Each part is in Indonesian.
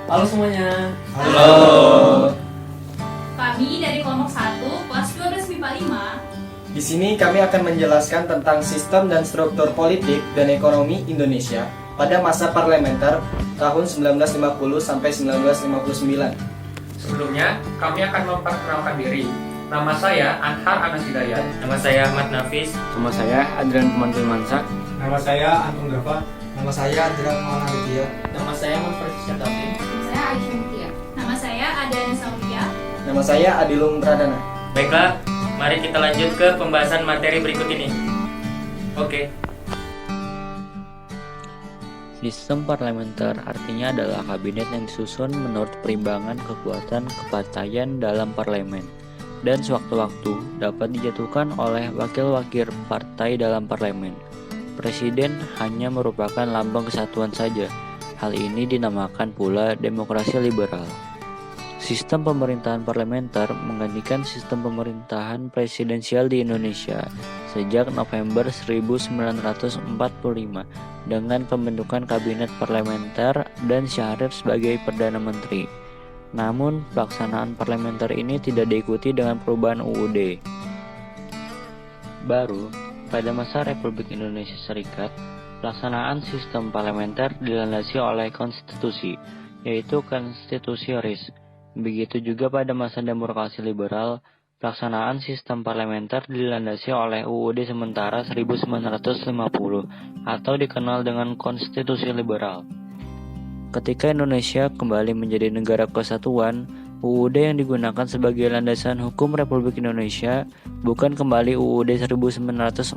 Halo semuanya. Halo. Kami dari kelompok 1, kelas 12 MIPA 5. Di sini kami akan menjelaskan tentang sistem dan struktur politik dan ekonomi Indonesia pada masa parlementer tahun 1950 sampai 1959. Sebelumnya, kami akan memperkenalkan diri. Nama saya Anhar Anas Hidayat. Nama saya Ahmad Nafis. Nama saya Adrian Pemantul Mansa. Nama saya Antung Gava. Nama saya Adrian Maulana Widya. Nama saya Manfarid Syadafi. Nama saya Aisyah Mutia. Nama saya Adana Saudia. Nama saya Adilung Pradana. Baiklah, mari kita lanjut ke pembahasan materi berikut ini. Oke. Sistem parlementer artinya adalah kabinet yang disusun menurut perimbangan kekuatan kepartaian dalam parlemen dan sewaktu-waktu dapat dijatuhkan oleh wakil-wakil partai dalam parlemen. Presiden hanya merupakan lambang kesatuan saja. Hal ini dinamakan pula demokrasi liberal. Sistem pemerintahan parlementer menggantikan sistem pemerintahan presidensial di Indonesia sejak November 1945 dengan pembentukan kabinet parlementer dan Syarif sebagai Perdana Menteri. Namun, pelaksanaan parlementer ini tidak diikuti dengan perubahan UUD. Baru, pada masa Republik Indonesia Serikat, pelaksanaan sistem parlementer dilandasi oleh konstitusi, yaitu konstitusi RIS. Begitu juga pada masa demokrasi liberal, pelaksanaan sistem parlementer dilandasi oleh UUD sementara 1950 atau dikenal dengan konstitusi liberal. Ketika Indonesia kembali menjadi negara kesatuan, UUD yang digunakan sebagai landasan hukum Republik Indonesia bukan kembali UUD 1945,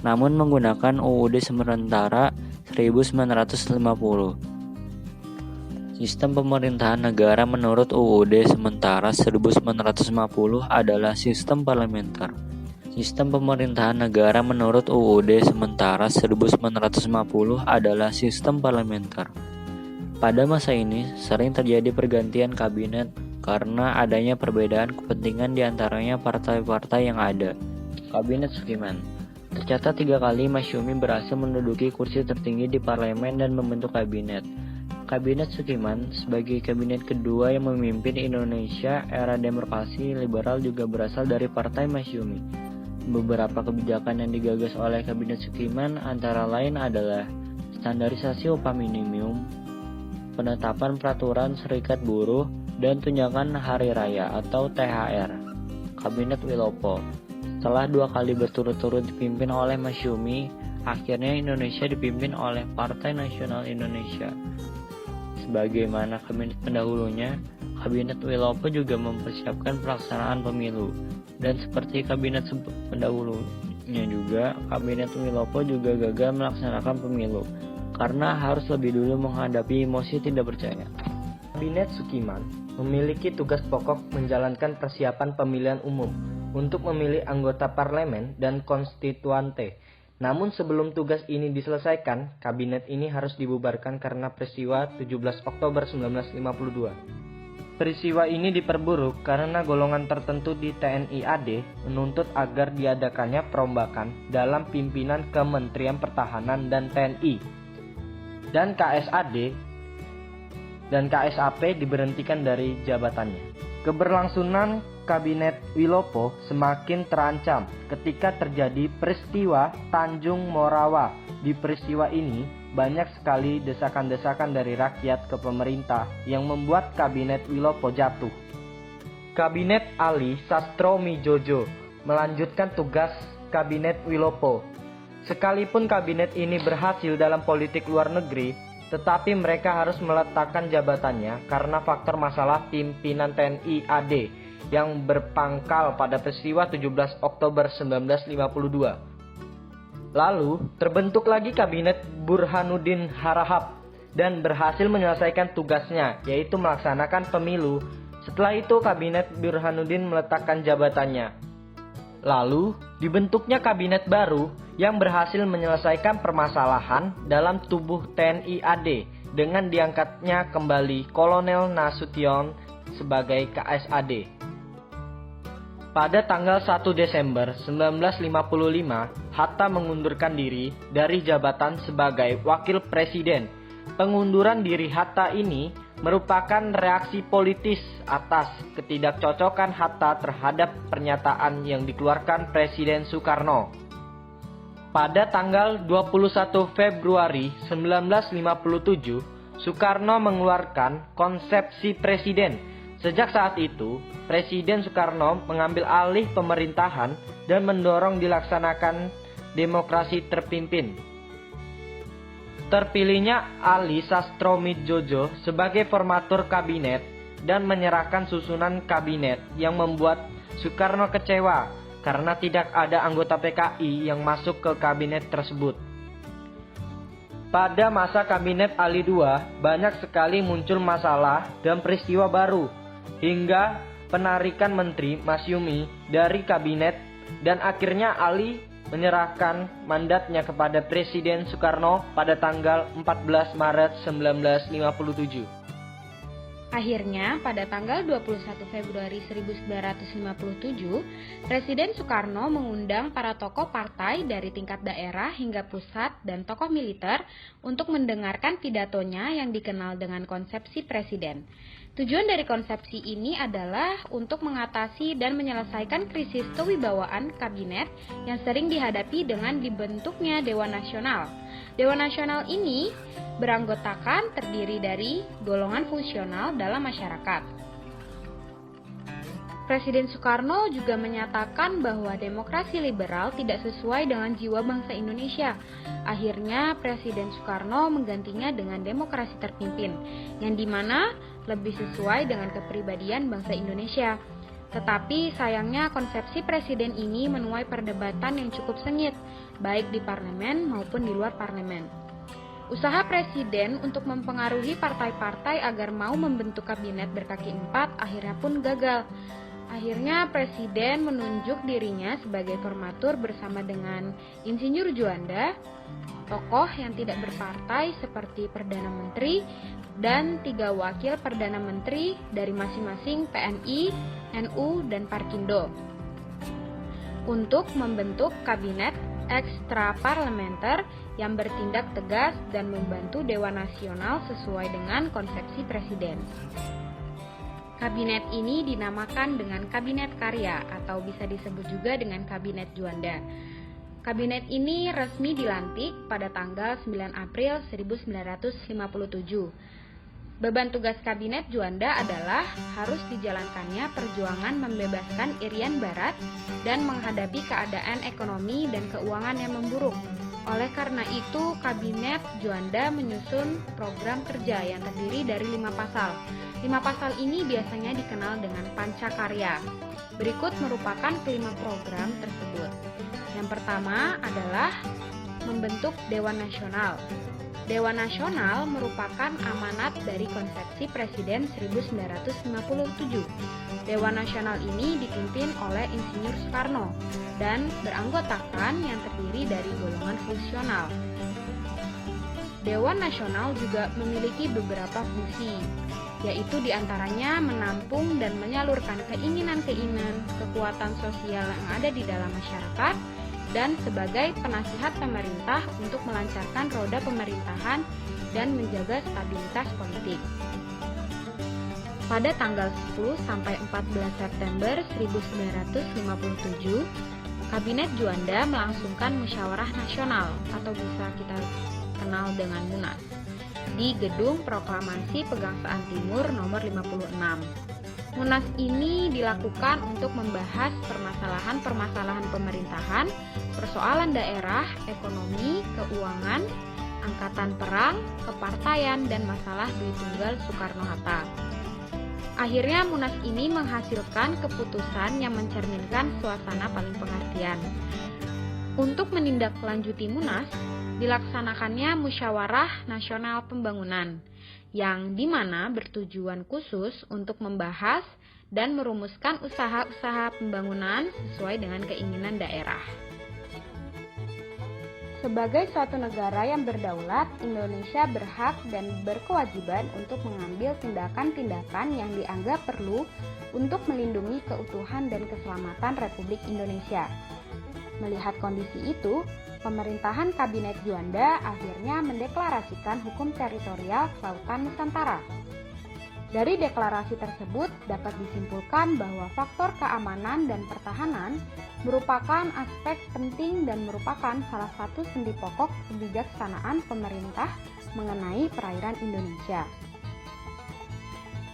namun menggunakan UUD sementara 1950. Sistem pemerintahan negara menurut UUD sementara 1950 adalah sistem parlementer. Sistem pemerintahan negara menurut UUD sementara 1950 adalah sistem parlementer. Pada masa ini sering terjadi pergantian kabinet karena adanya perbedaan kepentingan di antaranya partai-partai yang ada. Kabinet Sukiman. Tercatat 3 kali Masyumi berhasil menduduki kursi tertinggi di parlemen dan membentuk kabinet. Kabinet Sukiman sebagai kabinet kedua yang memimpin Indonesia era demokrasi liberal juga berasal dari Partai Masyumi. Beberapa kebijakan yang digagas oleh Kabinet Sukiman antara lain adalah standarisasi upah minimum, penetapan peraturan serikat buruh, dan tunjangan hari raya atau THR. Kabinet Wilopo. Setelah 2 kali berturut-turut dipimpin oleh Masyumi, akhirnya Indonesia dipimpin oleh Partai Nasional Indonesia. Sebagaimana kabinet pendahulunya, Kabinet Wilopo juga mempersiapkan pelaksanaan pemilu. Dan seperti kabinet pendahulunya juga, Kabinet Wilopo juga gagal melaksanakan pemilu karena harus lebih dulu menghadapi emosi tidak percaya. Kabinet Sukiman memiliki tugas pokok menjalankan persiapan pemilihan umum untuk memilih anggota parlemen dan konstituante. Namun sebelum tugas ini diselesaikan, kabinet ini harus dibubarkan karena peristiwa 17 Oktober 1952. Peristiwa ini diperburuk karena golongan tertentu di TNI AD menuntut agar diadakannya perombakan dalam pimpinan Kementerian Pertahanan dan TNI. Dan KSAD dan KSAP diberhentikan dari jabatannya. Keberlangsungan Kabinet Wilopo semakin terancam ketika terjadi peristiwa Tanjung Morawa. Di peristiwa ini, banyak sekali desakan-desakan dari rakyat ke pemerintah yang membuat Kabinet Wilopo jatuh. Kabinet Ali Sastromijojo melanjutkan tugas Kabinet Wilopo. Sekalipun kabinet ini berhasil dalam politik luar negeri, tetapi mereka harus meletakkan jabatannya karena faktor masalah pimpinan TNI AD yang berpangkal pada peristiwa 17 Oktober 1952. Lalu, terbentuk lagi Kabinet Burhanuddin Harahap dan berhasil menyelesaikan tugasnya, yaitu melaksanakan pemilu. Setelah itu, Kabinet Burhanuddin meletakkan jabatannya. Lalu, dibentuknya kabinet baru yang berhasil menyelesaikan permasalahan dalam tubuh TNI AD dengan diangkatnya kembali Kolonel Nasution sebagai KSAD. Pada tanggal 1 Desember 1955, Hatta mengundurkan diri dari jabatan sebagai wakil presiden Pengunduran diri Hatta ini merupakan reaksi politis atas ketidakcocokan Hatta terhadap pernyataan yang dikeluarkan Presiden Soekarno. Pada tanggal 21 Februari 1957, Soekarno mengeluarkan konsepsi presiden. Sejak saat itu, Presiden Soekarno mengambil alih pemerintahan dan mendorong dilaksanakan demokrasi terpimpin. Terpilihnya Ali Sastroamidjojo sebagai formatur kabinet dan menyerahkan susunan kabinet yang membuat Soekarno kecewa karena tidak ada anggota PKI yang masuk ke kabinet tersebut. Pada masa kabinet Ali II, banyak sekali muncul masalah dan peristiwa baru, hingga penarikan Menteri Masyumi dari kabinet, dan akhirnya Ali menyerahkan mandatnya kepada Presiden Soekarno pada tanggal 14 Maret 1957. Akhirnya, pada tanggal 21 Februari 1957, Presiden Soekarno mengundang para tokoh partai dari tingkat daerah hingga pusat dan tokoh militer untuk mendengarkan pidatonya yang dikenal dengan konsepsi presiden. Tujuan dari konsepsi ini adalah untuk mengatasi dan menyelesaikan krisis kewibawaan kabinet yang sering dihadapi dengan dibentuknya Dewan Nasional. Dewan Nasional ini beranggotakan terdiri dari golongan fungsional dalam masyarakat. Presiden Soekarno juga menyatakan bahwa demokrasi liberal tidak sesuai dengan jiwa bangsa Indonesia. Akhirnya Presiden Soekarno menggantinya dengan demokrasi terpimpin, yang dimana lebih sesuai dengan kepribadian bangsa Indonesia. Tetapi sayangnya konsepsi presiden ini menuai perdebatan yang cukup sengit, baik di parlemen maupun di luar parlemen. Usaha presiden untuk mempengaruhi partai-partai agar mau membentuk kabinet berkaki empat akhirnya pun gagal. Akhirnya presiden menunjuk dirinya sebagai formatur bersama dengan Insinyur Juanda, tokoh yang tidak berpartai seperti Perdana Menteri, dan 3 wakil Perdana Menteri dari masing-masing PNI, NU, dan Parkindo untuk membentuk kabinet ekstraparlementer yang bertindak tegas dan membantu Dewan Nasional sesuai dengan konsepsi presiden. Kabinet ini dinamakan dengan Kabinet Karya atau bisa disebut juga dengan Kabinet Juanda. Kabinet ini resmi dilantik pada tanggal 9 April 1957. Beban tugas Kabinet Juanda adalah harus dijalankannya perjuangan membebaskan Irian Barat dan menghadapi keadaan ekonomi dan keuangan yang memburuk. Oleh karena itu, Kabinet Juanda menyusun program kerja yang terdiri dari 5 pasal. 5 pasal ini biasanya dikenal dengan Pancakarya. Berikut merupakan kelima program tersebut. Yang pertama adalah membentuk Dewan Nasional. Dewan Nasional merupakan amanat dari konsepsi Presiden 1957. Dewan Nasional ini dipimpin oleh Insinyur Soekarno dan beranggotakan yang terdiri dari golongan fungsional. Dewan Nasional juga memiliki beberapa fungsi, yaitu diantaranya menampung dan menyalurkan keinginan-keinginan kekuatan sosial yang ada di dalam masyarakat, dan sebagai penasihat pemerintah untuk melancarkan roda pemerintahan dan menjaga stabilitas politik. Pada tanggal 10 sampai 14 September 1957, Kabinet Juanda melangsungkan musyawarah nasional atau bisa kita kenal dengan Munas di Gedung Proklamasi Pegangsaan Timur nomor 56. Munas ini dilakukan untuk membahas permasalahan-permasalahan pemerintahan, persoalan daerah, ekonomi, keuangan, angkatan perang, kepartaian, dan masalah duit tunggal Soekarno-Hatta. Akhirnya Munas ini menghasilkan keputusan yang mencerminkan suasana paling pengertian. Untuk menindaklanjuti Munas, dilaksanakannya Musyawarah Nasional Pembangunan, yang dimana bertujuan khusus untuk membahas dan merumuskan usaha-usaha pembangunan sesuai dengan keinginan daerah. Sebagai suatu negara yang berdaulat, Indonesia berhak dan berkewajiban untuk mengambil tindakan-tindakan yang dianggap perlu untuk melindungi keutuhan dan keselamatan Republik Indonesia. Melihat kondisi itu, pemerintahan Kabinet Juanda akhirnya mendeklarasikan hukum teritorial Kelautan Nusantara. Dari deklarasi tersebut dapat disimpulkan bahwa faktor keamanan dan pertahanan merupakan aspek penting dan merupakan salah satu sendi pokok kebijaksanaan pemerintah mengenai perairan Indonesia.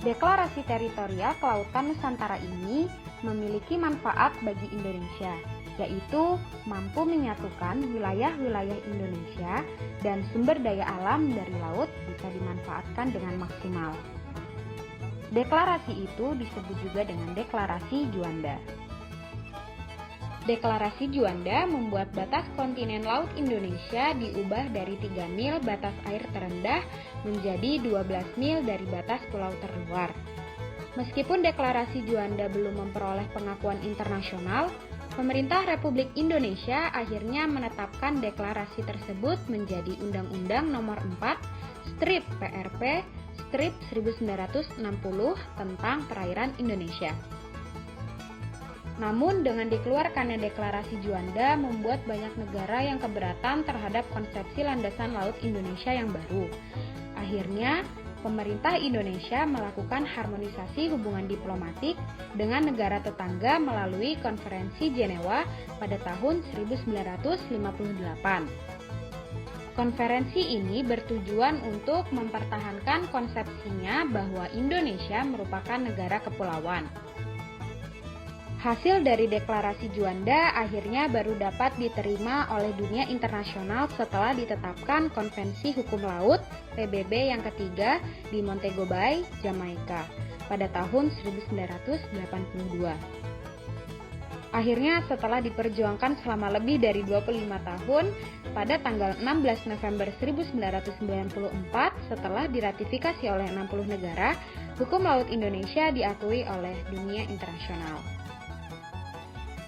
Deklarasi teritorial Kelautan Nusantara ini memiliki manfaat bagi Indonesia, yaitu mampu menyatukan wilayah-wilayah Indonesia dan sumber daya alam dari laut bisa dimanfaatkan dengan maksimal. Deklarasi itu disebut juga dengan Deklarasi Juanda. Deklarasi Juanda membuat batas kontinen laut Indonesia diubah dari 3 mil batas air terendah menjadi 12 mil dari batas pulau terluar. Meskipun deklarasi Juanda belum memperoleh pengakuan internasional, pemerintah Republik Indonesia akhirnya menetapkan deklarasi tersebut menjadi Undang-Undang Nomor 4/PRP 1960 tentang perairan Indonesia. Namun dengan dikeluarkannya deklarasi Juanda membuat banyak negara yang keberatan terhadap konsepsi landasan laut Indonesia yang baru. Akhirnya, pemerintah Indonesia melakukan harmonisasi hubungan diplomatik dengan negara tetangga melalui Konferensi Jenewa pada tahun 1958. Konferensi ini bertujuan untuk mempertahankan konsepsinya bahwa Indonesia merupakan negara kepulauan. Hasil dari deklarasi Juanda akhirnya baru dapat diterima oleh dunia internasional setelah ditetapkan Konvensi Hukum Laut PBB yang ketiga di Montego Bay, Jamaika pada tahun 1982. Akhirnya setelah diperjuangkan selama lebih dari 25 tahun, pada tanggal 16 November 1994 setelah diratifikasi oleh 60 negara, hukum laut Indonesia diakui oleh dunia internasional.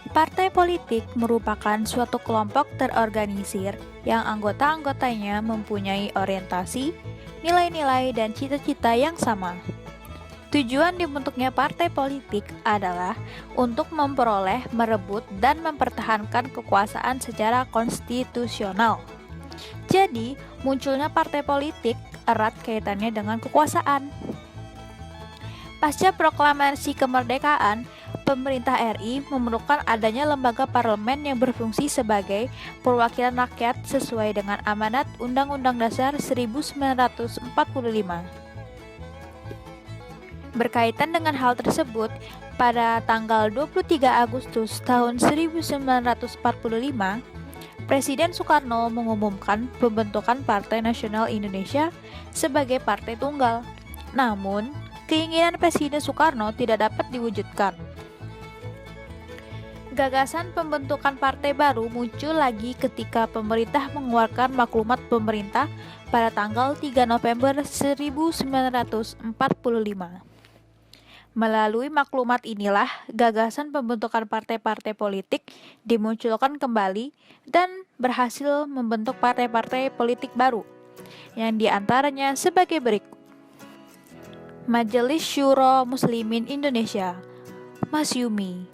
Partai politik merupakan suatu kelompok terorganisir yang anggota-anggotanya mempunyai orientasi, nilai-nilai, dan cita-cita yang sama. Tujuan dibentuknya partai politik adalah untuk memperoleh, merebut, dan mempertahankan kekuasaan secara konstitusional. Jadi, munculnya partai politik erat kaitannya dengan kekuasaan. Pasca proklamasi kemerdekaan, pemerintah RI memerlukan adanya lembaga parlemen yang berfungsi sebagai perwakilan rakyat sesuai dengan amanat Undang-Undang Dasar 1945. Berkaitan dengan hal tersebut, pada tanggal 23 Agustus tahun 1945, Presiden Soekarno mengumumkan pembentukan Partai Nasional Indonesia sebagai partai tunggal. Namun, keinginan Presiden Soekarno tidak dapat diwujudkan. Gagasan pembentukan partai baru muncul lagi ketika pemerintah mengeluarkan maklumat pemerintah pada tanggal 3 November 1945. Melalui maklumat inilah gagasan pembentukan partai-partai politik dimunculkan kembali dan berhasil membentuk partai-partai politik baru, yang diantaranya sebagai berikut. Majelis Syuro Muslimin Indonesia, Masyumi.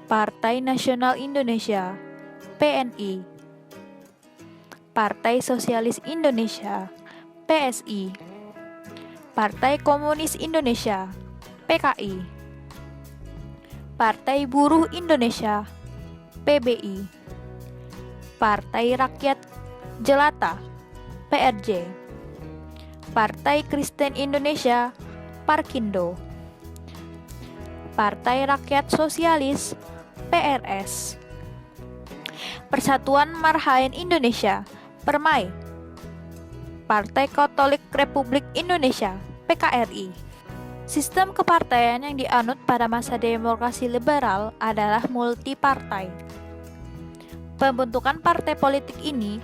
Partai Nasional Indonesia, PNI. Partai Sosialis Indonesia, PSI. Partai Komunis Indonesia, PKI. Partai Buruh Indonesia, PBI. Partai Rakyat Jelata, PRJ. Partai Kristen Indonesia, Parkindo. Partai Rakyat Sosialis, PRS. Persatuan Marhaen Indonesia, Permai. Partai Katolik Republik Indonesia, PKRI. Sistem kepartaian yang dianut pada masa demokrasi liberal adalah multipartai. Pembentukan partai politik ini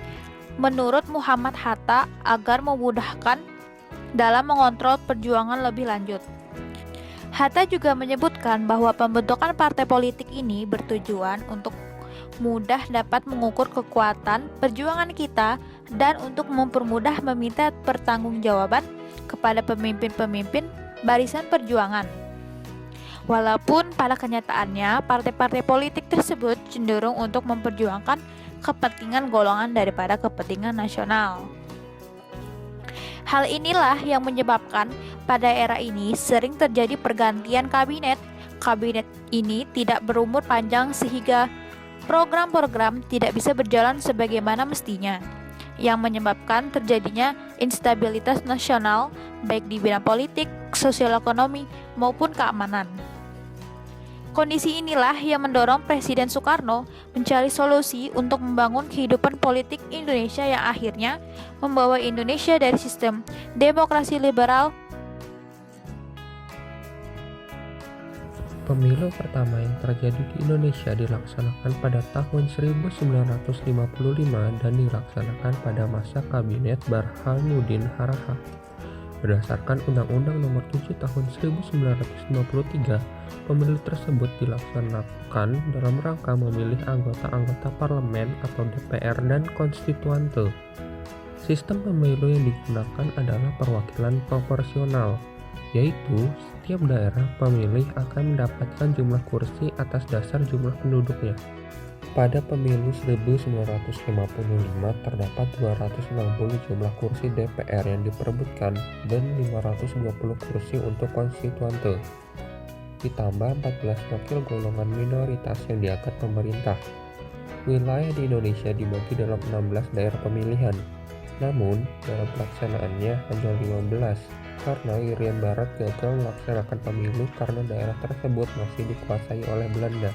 menurut Muhammad Hatta agar memudahkan dalam mengontrol perjuangan lebih lanjut. Hatta juga menyebutkan bahwa pembentukan partai politik ini bertujuan untuk mudah dapat mengukur kekuatan perjuangan kita dan untuk mempermudah meminta pertanggungjawaban kepada pemimpin-pemimpin barisan perjuangan. Walaupun pada kenyataannya partai-partai politik tersebut cenderung untuk memperjuangkan kepentingan golongan daripada kepentingan nasional. Hal inilah yang menyebabkan pada era ini sering terjadi pergantian kabinet. Kabinet ini tidak berumur panjang sehingga program-program tidak bisa berjalan sebagaimana mestinya, yang menyebabkan terjadinya instabilitas nasional baik di bidang politik, sosial ekonomi, maupun keamanan. Kondisi inilah yang mendorong Presiden Soekarno mencari solusi untuk membangun kehidupan politik Indonesia yang akhirnya membawa Indonesia dari sistem demokrasi liberal. Pemilu pertama yang terjadi di Indonesia dilaksanakan pada tahun 1955 dan dilaksanakan pada masa Kabinet Burhanuddin Harahap. Berdasarkan Undang-Undang Nomor 7 Tahun 1953, pemilu tersebut dilaksanakan dalam rangka memilih anggota-anggota parlemen atau DPR dan konstituante. Sistem pemilu yang digunakan adalah perwakilan proporsional, yaitu setiap daerah pemilih akan mendapatkan jumlah kursi atas dasar jumlah penduduknya. Pada pemilu 1955 terdapat 260 jumlah kursi DPR yang diperebutkan dan 520 kursi untuk konstituante. Ditambah 14 wakil golongan minoritas yang diangkat pemerintah. Wilayah di Indonesia dibagi dalam 16 daerah pemilihan. Namun, dalam pelaksanaannya hanya 15 karena Irian Barat gagal melaksanakan pemilu karena daerah tersebut masih dikuasai oleh Belanda.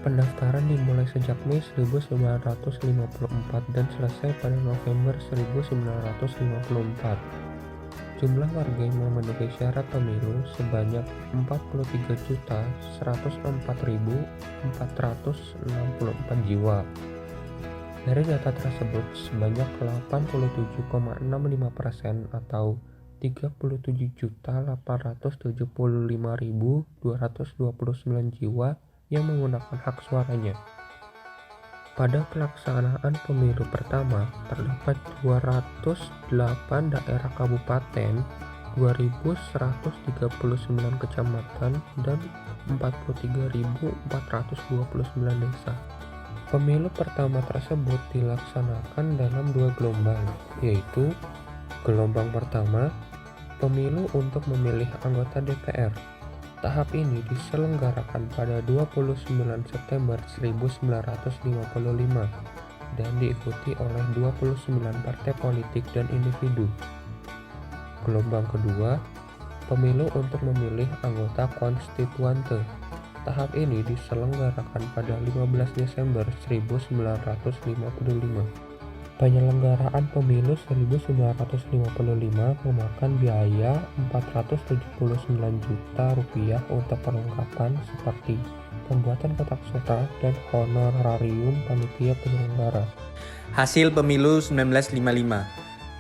Pendaftaran dimulai sejak Mei 1954 dan selesai pada November 1954. Jumlah warga yang memenuhi syarat pemilu sebanyak 43.104.464 jiwa. Dari data tersebut, sebanyak 87,65% atau 37.875.229 jiwa yang menggunakan hak suaranya. Pada pelaksanaan pemilu pertama, terdapat 208 daerah kabupaten, 2.139 kecamatan, dan 43.429 desa. Pemilu pertama tersebut dilaksanakan dalam 2 gelombang, yaitu gelombang pertama, pemilu untuk memilih anggota DPR. Tahap ini diselenggarakan pada 29 September 1955 dan diikuti oleh 29 partai politik dan individu. Gelombang kedua, pemilu untuk memilih anggota konstituante. Tahap ini diselenggarakan pada 15 Desember 1955. Penyelenggaraan pemilu 1955 memakan biaya Rp479 juta untuk perlengkapan seperti pembuatan kotak suara dan honorarium panitia penyelenggara. Hasil pemilu 1955.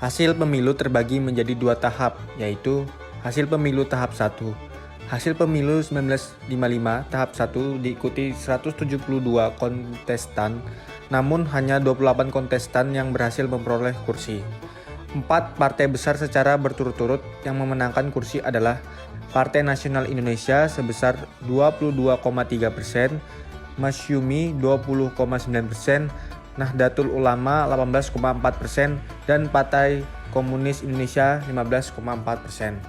Hasil pemilu terbagi menjadi 2 tahap, yaitu hasil pemilu tahap 1. Hasil pemilu 1955 tahap 1 diikuti 172 kontestan, namun hanya 28 kontestan yang berhasil memperoleh kursi. 4 partai besar secara berturut-turut yang memenangkan kursi adalah Partai Nasional Indonesia sebesar 22,3%, Masyumi 20,9%, Nahdlatul Ulama 18,4%, dan Partai Komunis Indonesia 15,4%.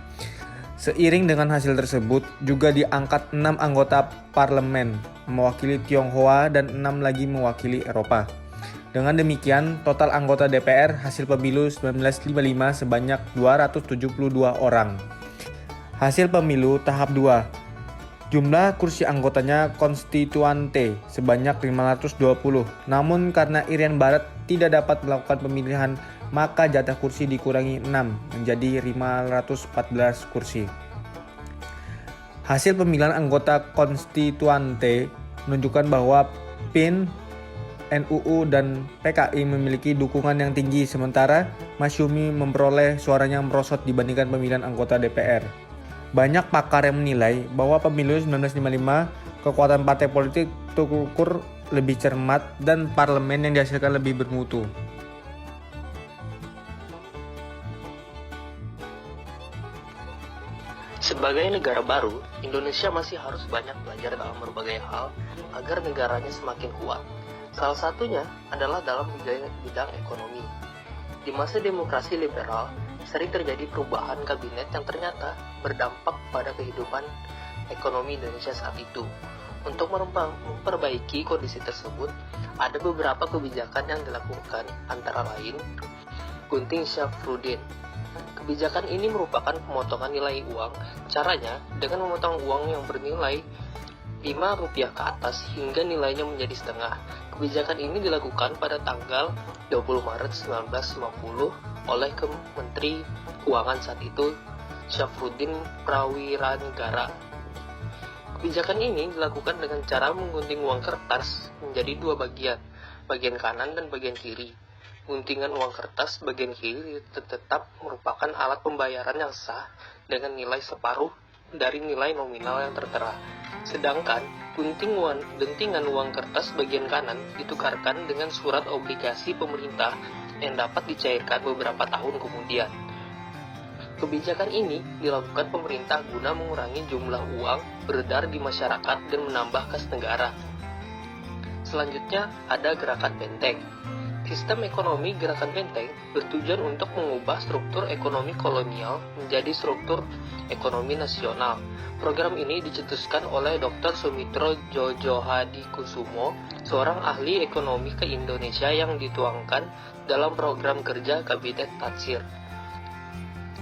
Seiring dengan hasil tersebut, juga diangkat 6 anggota parlemen mewakili Tionghoa dan 6 lagi mewakili Eropa. Dengan demikian, total anggota DPR hasil pemilu 1955 sebanyak 272 orang. Hasil pemilu tahap 2. Jumlah kursi anggotanya konstituante sebanyak 520. Namun karena Irian Barat tidak dapat melakukan pemilihan, maka jatah kursi dikurangi 6 menjadi 514 kursi. Hasil pemilihan anggota konstituante menunjukkan bahwa PIN, NUU, dan PKI memiliki dukungan yang tinggi, sementara Masyumi memperoleh suaranya merosot dibandingkan pemilihan anggota DPR. Banyak pakar yang menilai bahwa pemilu 1955 kekuatan partai politik terukur lebih cermat dan parlemen yang dihasilkan lebih bermutu. Sebagai negara baru, Indonesia masih harus banyak belajar dalam berbagai hal agar negaranya semakin kuat. Salah satunya adalah dalam bidang ekonomi. Di masa demokrasi liberal, sering terjadi perubahan kabinet yang ternyata berdampak pada kehidupan ekonomi Indonesia saat itu. Untuk memperbaiki kondisi tersebut, ada beberapa kebijakan yang dilakukan, antara lain Gunting Syafruddin. Kebijakan ini merupakan pemotongan nilai uang. Caranya dengan memotong uang yang bernilai Rp5 ke atas hingga nilainya menjadi setengah. Kebijakan ini dilakukan pada tanggal 20 Maret 1950 oleh Menteri Keuangan saat itu, Syafruddin Prawiranegara. Kebijakan ini dilakukan dengan cara menggunting uang kertas menjadi dua bagian kanan dan bagian kiri. Guntingan uang kertas bagian kiri tetap merupakan alat pembayaran yang sah dengan nilai separuh dari nilai nominal yang tertera. Sedangkan guntingan uang kertas bagian kanan ditukarkan dengan surat obligasi pemerintah yang dapat dicairkan beberapa tahun kemudian. Kebijakan ini dilakukan pemerintah guna mengurangi jumlah uang beredar di masyarakat dan menambah kas negara. Selanjutnya ada Gerakan Benteng. Sistem ekonomi Gerakan Benteng bertujuan untuk mengubah struktur ekonomi kolonial menjadi struktur ekonomi nasional. Program ini dicetuskan oleh Dr. Sumitro Jojohadikusumo, seorang ahli ekonomi ke Indonesia yang dituangkan dalam program kerja Kabinet Tatsir.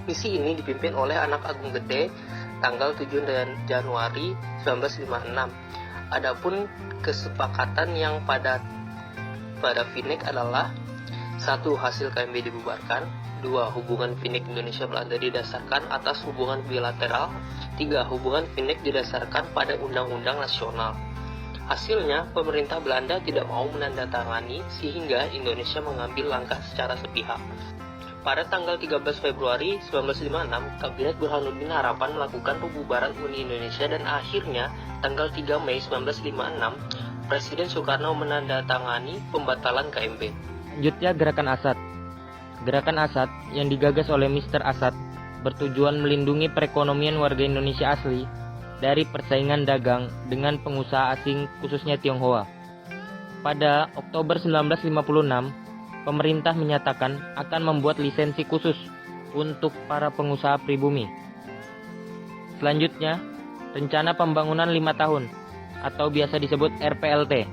Misi ini dipimpin oleh Anak Agung Gede tanggal 7 Januari 1956. Adapun kesepakatan yang pada FINEK adalah 1. Hasil KMB dibubarkan. 2. Hubungan FINEK Indonesia Belanda didasarkan atas hubungan bilateral. 3. Hubungan FINEK didasarkan pada undang-undang nasional. Hasilnya, pemerintah Belanda tidak mau menandatangani sehingga Indonesia mengambil langkah secara sepihak. Pada tanggal 13 Februari 1956, Kabinet Burhanuddin Harapan melakukan pembubaran Uni Indonesia dan akhirnya tanggal 3 Mei 1956, Presiden Soekarno menandatangani pembatalan KMB. Selanjutnya Gerakan Asad. Gerakan Asad yang digagas oleh Mr. Asad bertujuan melindungi perekonomian warga Indonesia asli dari persaingan dagang dengan pengusaha asing khususnya Tionghoa. Pada Oktober 1956, pemerintah menyatakan akan membuat lisensi khusus untuk para pengusaha pribumi. Selanjutnya, Rencana Pembangunan 5 tahun atau biasa disebut RPLT.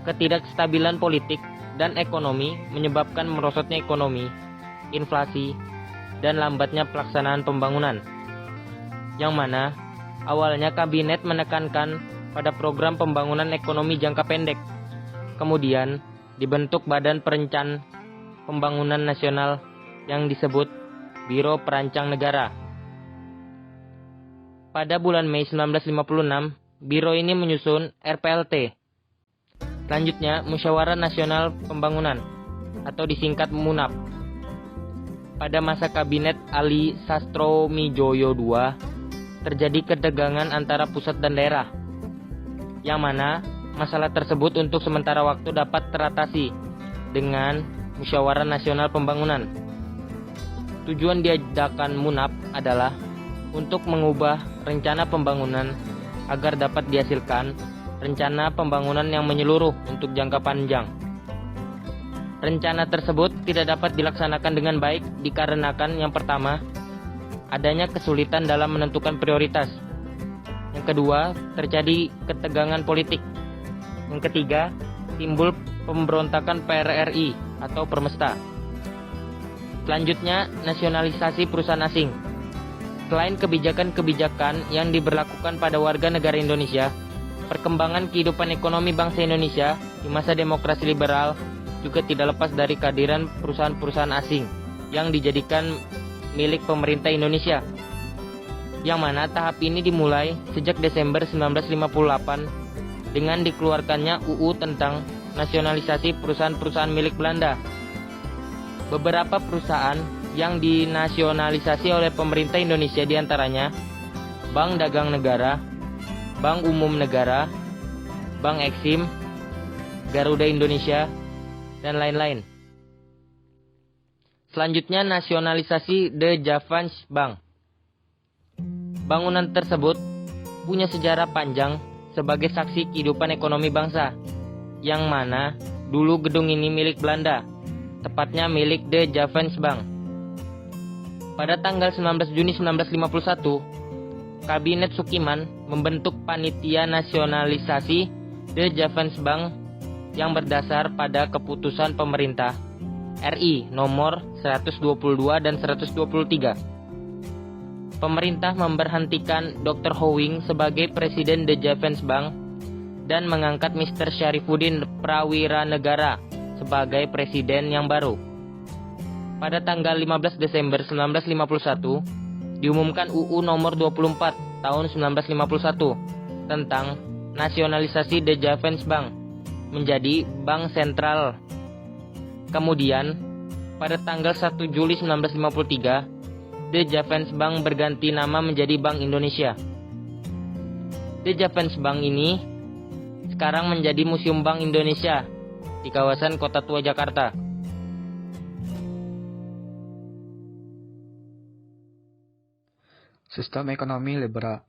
Ketidakstabilan politik dan ekonomi menyebabkan merosotnya ekonomi, inflasi, dan lambatnya pelaksanaan pembangunan. Yang mana awalnya kabinet menekankan pada program pembangunan ekonomi jangka pendek. Kemudian dibentuk Badan Perencanaan Pembangunan Nasional yang disebut Biro Perancang Negara. Pada bulan Mei 1956, Biro ini menyusun RPLT. Selanjutnya, Musyawarah Nasional Pembangunan atau disingkat MUNAP. Pada masa Kabinet Ali Sastromijoyo II, terjadi ketegangan antara pusat dan daerah, yang mana masalah tersebut untuk sementara waktu dapat teratasi dengan Musyawarah Nasional Pembangunan. Tujuan diadakan MUNAP adalah untuk mengubah rencana pembangunan agar dapat dihasilkan rencana pembangunan yang menyeluruh untuk jangka panjang. Rencana tersebut tidak dapat dilaksanakan dengan baik dikarenakan yang pertama, adanya kesulitan dalam menentukan prioritas. Yang kedua, terjadi ketegangan politik. Yang ketiga, timbul pemberontakan PRRI atau Permesta. Selanjutnya, nasionalisasi perusahaan asing. Selain kebijakan-kebijakan yang diberlakukan pada warga negara Indonesia, perkembangan kehidupan ekonomi bangsa Indonesia di masa demokrasi liberal juga tidak lepas dari kehadiran perusahaan-perusahaan asing yang dijadikan milik pemerintah Indonesia. Yang mana tahap ini dimulai sejak Desember 1958 dengan dikeluarkannya UU tentang nasionalisasi perusahaan-perusahaan milik Belanda. Beberapa perusahaan yang dinasionalisasi oleh pemerintah Indonesia diantaranya Bank Dagang Negara, Bank Umum Negara, Bank Eksim, Garuda Indonesia, dan lain-lain. Selanjutnya nasionalisasi The Javanese Bank. Bangunan tersebut punya sejarah panjang sebagai saksi kehidupan ekonomi bangsa. yang mana dulu gedung ini milik Belanda, tepatnya milik De Javans Bank. Pada tanggal 19 Juni 1951, Kabinet Sukiman membentuk Panitia Nasionalisasi De Javans Bank yang berdasar pada keputusan pemerintah RI nomor 122 dan 123. Pemerintah memberhentikan Dr. Howing sebagai Presiden De Javans Bank dan mengangkat Mr. Syarifuddin Prawiranegara sebagai Presiden yang baru. Pada tanggal 15 Desember 1951, diumumkan UU nomor 24 tahun 1951 tentang nasionalisasi De Javans Bank menjadi Bank Sentral. Kemudian, pada tanggal 1 Juli 1953, De Javans Bank berganti nama menjadi Bank Indonesia. De Javans Bank ini sekarang menjadi Museum Bank Indonesia di kawasan Kota Tua Jakarta. Sistem ekonomi liberal.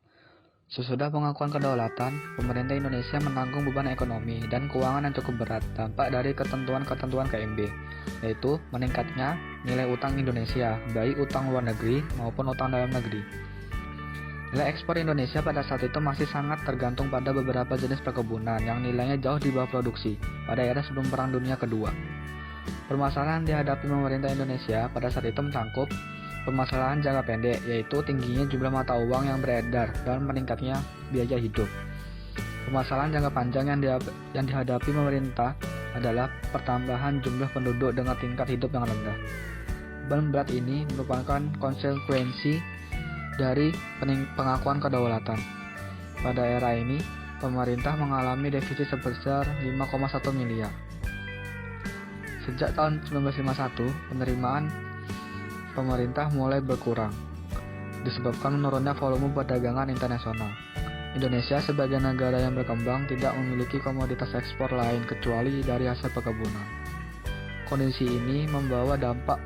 Sesudah pengakuan kedaulatan, pemerintah Indonesia menanggung beban ekonomi dan keuangan yang cukup berat dampak dari ketentuan-ketentuan KMB, yaitu meningkatnya nilai utang Indonesia, baik utang luar negeri maupun utang dalam negeri. Nilai ekspor Indonesia pada saat itu masih sangat tergantung pada beberapa jenis perkebunan yang nilainya jauh di bawah produksi pada era sebelum Perang Dunia Kedua. Permasalahan dihadapi pemerintah Indonesia pada saat itu mencakup permasalahan jangka pendek, yaitu tingginya jumlah mata uang yang beredar dan meningkatnya biaya hidup. Permasalahan jangka panjang yang dihadapi pemerintah adalah pertambahan jumlah penduduk dengan tingkat hidup yang rendah. Beban berat ini merupakan konsekuensi dari pengakuan kedaulatan. Pada era ini, pemerintah mengalami defisit sebesar 5,1 miliar. Sejak tahun 1951, penerimaan pemerintah mulai berkurang, disebabkan menurunnya volume perdagangan internasional. Indonesia sebagai negara yang berkembang tidak memiliki komoditas ekspor lain kecuali dari hasil perkebunan. Kondisi ini membawa dampak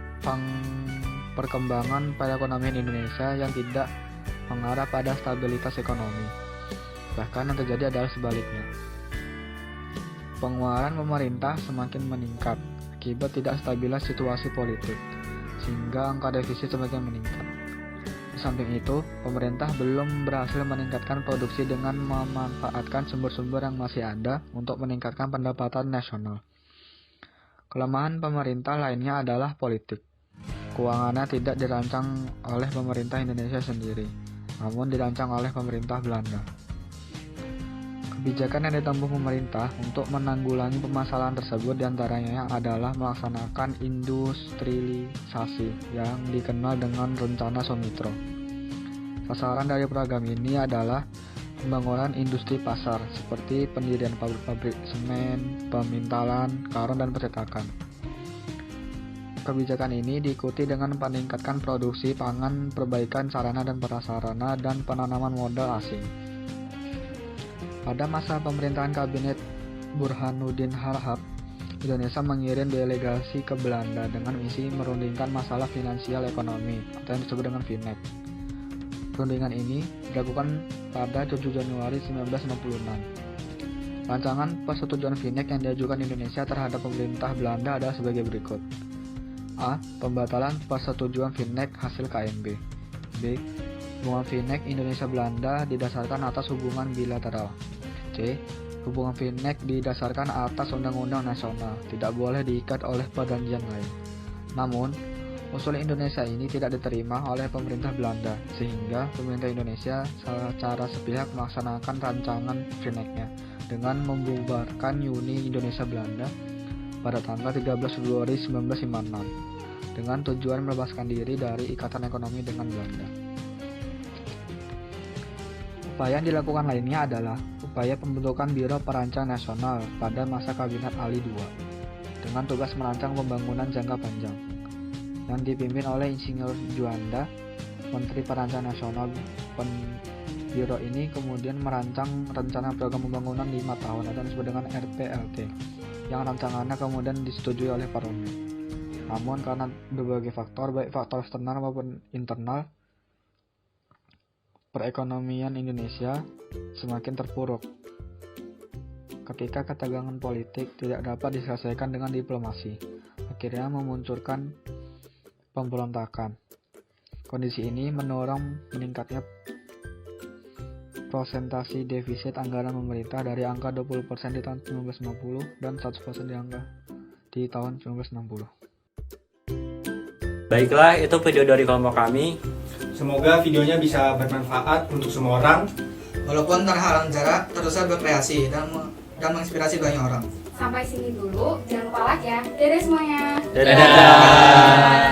perkembangan perekonomian Indonesia yang tidak mengarah pada stabilitas ekonomi. Bahkan yang terjadi adalah sebaliknya. Pengeluaran pemerintah semakin meningkat akibat tidak stabilnya situasi politik, sehingga angka defisit semakin meningkat. Di samping itu, pemerintah belum berhasil meningkatkan produksi dengan memanfaatkan sumber-sumber yang masih ada untuk meningkatkan pendapatan nasional. Kelemahan pemerintah lainnya adalah politik. Keuangannya tidak dirancang oleh pemerintah Indonesia sendiri, namun dirancang oleh pemerintah Belanda. Kebijakan yang ditempuh pemerintah untuk menanggulangi permasalahan tersebut diantaranya adalah melaksanakan industrialisasi yang dikenal dengan Rencana Sumitro. Sasaran dari program ini adalah pembangunan industri pasar seperti pendirian pabrik-pabrik semen, pemintalan, karung, dan percetakan. Kebijakan ini diikuti dengan meningkatkan produksi pangan, perbaikan sarana dan prasarana, dan penanaman modal asing. Pada masa pemerintahan Kabinet Burhanuddin Harahap, Indonesia mengirim delegasi ke Belanda dengan misi merundingkan masalah finansial ekonomi atau yang disebut dengan VNEC. Rundingan ini dilakukan pada 7 Januari 1966. Rancangan persetujuan VNEC yang diajukan Indonesia terhadap pemerintah Belanda adalah sebagai berikut. A. Pembatalan persetujuan VNEC hasil KMB. B. Hubungan VNEC Indonesia-Belanda didasarkan atas hubungan bilateral. C. Hubungan VNEC didasarkan atas undang-undang nasional, tidak boleh diikat oleh perjanjian lain. Namun, usul Indonesia ini tidak diterima oleh pemerintah Belanda, sehingga pemerintah Indonesia secara sepihak melaksanakan rancangan VNEC-nya dengan membubarkan Uni Indonesia-Belanda pada tanggal 13 Februari 1956 dengan tujuan melepaskan diri dari ikatan ekonomi dengan Belanda. Upaya yang dilakukan lainnya adalah upaya pembentukan Biro Perancang Nasional pada masa Kabinet Ali II dengan tugas merancang pembangunan jangka panjang yang dipimpin oleh Insinyur Juanda, Menteri Perancang Nasional. Biro ini kemudian merancang rencana program pembangunan 5 tahun atau disebut dengan RPLT yang rancangannya kemudian disetujui oleh parlemen. Namun karena berbagai faktor, baik faktor eksternal maupun internal, perekonomian Indonesia semakin terpuruk. ketika ketegangan politik tidak dapat diselesaikan dengan diplomasi, akhirnya memunculkan pemberontakan. Kondisi ini mendorong meningkatnya prosentasi defisit anggaran pemerintah dari angka 20% di tahun 1950 dan 100% di tahun 1960. Baiklah, itu video dari kelompok kami. Semoga videonya bisa bermanfaat untuk semua orang. Walaupun terhalang jarak, teruslah berkreasi dan menginspirasi banyak orang. Sampai sini dulu, jangan lupa like ya. Dadah semuanya. Dadah.